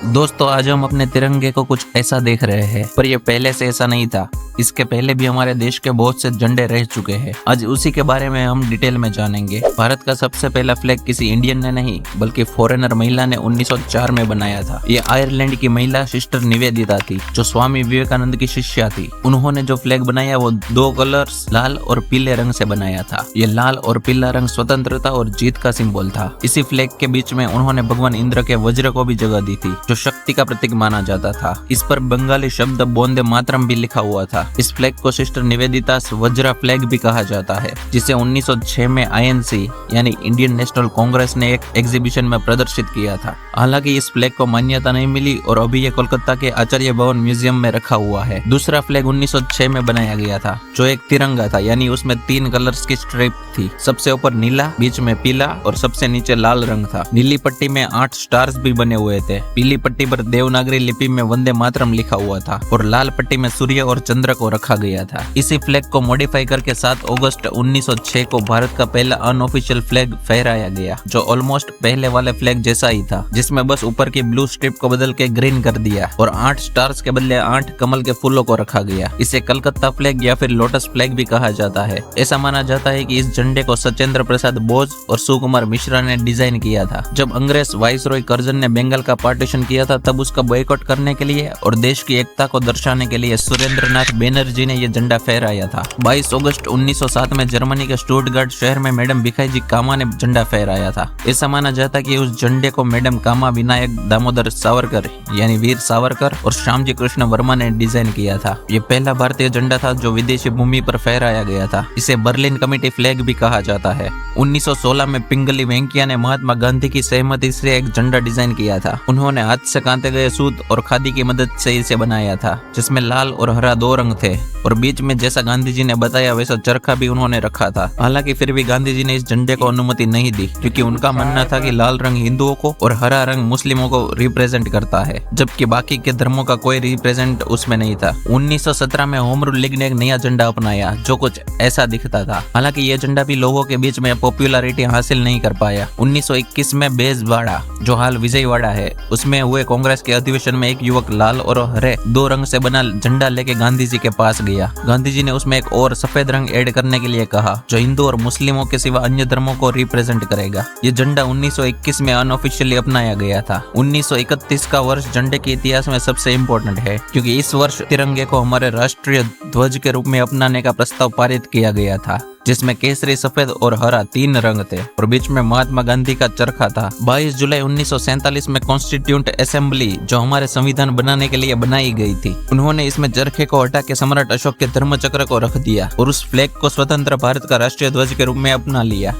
दोस्तों आज हम अपने तिरंगे को कुछ ऐसा देख रहे हैं, पर ये पहले से ऐसा नहीं था। इसके पहले भी हमारे देश के बहुत से झंडे रह चुके हैं। आज उसी के बारे में हम डिटेल में जानेंगे। भारत का सबसे पहला फ्लैग किसी इंडियन ने नहीं बल्कि फॉरेनर महिला ने 1904 में बनाया था। ये आयरलैंड की महिला सिस्टर निवेदिता थी, जो स्वामी विवेकानंद की शिष्या थी। उन्होंने जो फ्लैग बनाया वो दो कलर्स लाल और पीले रंग से बनाया था। ये लाल और पीला रंग स्वतंत्रता और जीत का सिंबल था। इसी फ्लैग के बीच में उन्होंने भगवान इंद्र के वज्र को भी जगह दी थी, जो शक्ति का प्रतीक माना जाता था। इस पर बंगाली शब्द बोंदे मातरम भी लिखा हुआ था। इस फ्लैग को सिस्टर निवेदिता वज्रा फ्लैग भी कहा जाता है, जिसे 1906 में आईएनसी यानी इंडियन नेशनल कांग्रेस ने एक एग्जीबिशन में प्रदर्शित किया था। हालांकि इस फ्लैग को मान्यता नहीं मिली और अभी ये कोलकाता के आचार्य भवन म्यूजियम में रखा हुआ है। दूसरा फ्लैग 1906 में बनाया गया था, जो एक तिरंगा था, यानी उसमें 3 कलर्स की स्ट्रिप थी। सबसे ऊपर नीला, बीच में पीला और सबसे नीचे लाल रंग था। नीली पट्टी में 8 स्टार्स भी बने हुए थे। पीली पट्टी पर देवनागरी लिपि में वंदे मातरम लिखा हुआ था और लाल पट्टी में सूर्य और चंद्र को रखा गया था। इसी फ्लैग को मॉडिफाई करके 7 अगस्त 1906 को भारत का पहला अनऑफिशियल फ्लैग फहराया गया, जो ऑलमोस्ट पहले वाले फ्लैग जैसा ही था, जिसमें बस ऊपर की ब्लू स्ट्रिप को बदल के ग्रीन कर दिया और 8 स्टार्स के बदले 8 कमल के फूलों को रखा गया। इसे कलकत्ता फ्लैग या फिर लोटस फ्लैग भी कहा जाता है। ऐसा माना जाता है कि इस झंडे को सत्येंद्र प्रसाद बोस और सुकुमार मिश्रा ने डिजाइन किया था। जब अंग्रेज वाइसरॉय कर्जन ने बंगाल का पार्टीशन किया था, तब उसका बॉयकॉट करने के लिए और देश की एकता को दर्शाने के लिए सुरेंद्रनाथ बैनर्जी ने यह झंडा फहराया था। 22 अगस्त 1907 में जर्मनी के स्टुटगार्ट शहर में मैडम भिखाईजी कामा ने झंडा फहराया था। ऐसा माना जाता है कि उस झंडे को मैडम कामा विनायक दामोदर सावरकर यानी वीर सावरकर और श्यामजी कृष्ण वर्मा ने डिजाइन किया था। ये पहला भारतीय झंडा था जो विदेशी भूमि पर फहराया गया था। इसे बर्लिन कमेटी फ्लैग भी कहा जाता है। 1916 में पिंगली वेंकैया ने महात्मा गांधी की सहमति से एक झंडा डिजाइन किया था। उन्होंने हाथ से काते गए सूत और खादी की मदद से इसे बनाया था, जिसमें लाल और हरा 2 रंग थे और बीच में जैसा गांधी जी ने बताया वैसा चरखा भी उन्होंने रखा था। हालांकि फिर भी गांधी जी ने इस झंडे को अनुमति नहीं दी, क्योंकि उनका मानना था कि लाल रंग हिंदुओं को और हरा रंग मुस्लिमों को रिप्रेजेंट करता है, जबकि बाकी के धर्मों का कोई रिप्रेजेंट उसमें नहीं था। 1917 में होम रूल लीग ने एक नया झंडा अपनाया, जो कुछ ऐसा दिखता था। हालांकि यह झंडा भी लोगों के बीच में पॉपुलैरिटी हासिल नहीं कर पाया। 1921 में बेजवाड़ा, जो हाल विजयवाड़ा है, उसमें हुए कांग्रेस के अधिवेशन में एक युवक लाल और हरे 2 रंग से बना झंडा लेके गांधी जी के पास गया। गांधी जी ने उसमें एक और सफेद रंग ऐड करने के लिए कहा, जो हिंदू और मुस्लिमों के सिवा अन्य धर्मों को रिप्रेजेंट करेगा। ये झंडा 1921 में अनऑफिशियली अपनाया गया था। 1931 का वर्ष झंडे के इतिहास में सबसे इम्पोर्टेंट है, क्योंकि इस वर्ष तिरंगे को हमारे राष्ट्रीय ध्वज के रूप में अपनाने का प्रस्ताव पारित किया गया था, जिसमें केसरी, सफेद और हरा 3 रंग थे और बीच में महात्मा गांधी का चरखा था। 22 जुलाई 1947 में कॉन्स्टिट्यूंट असेंबली, जो हमारे संविधान बनाने के लिए बनाई गई थी, उन्होंने इसमें चरखे को हटा के सम्राट अशोक के धर्म चक्र को रख दिया और उस फ्लैग को स्वतंत्र भारत का राष्ट्रीय ध्वज के रूप में अपना लिया।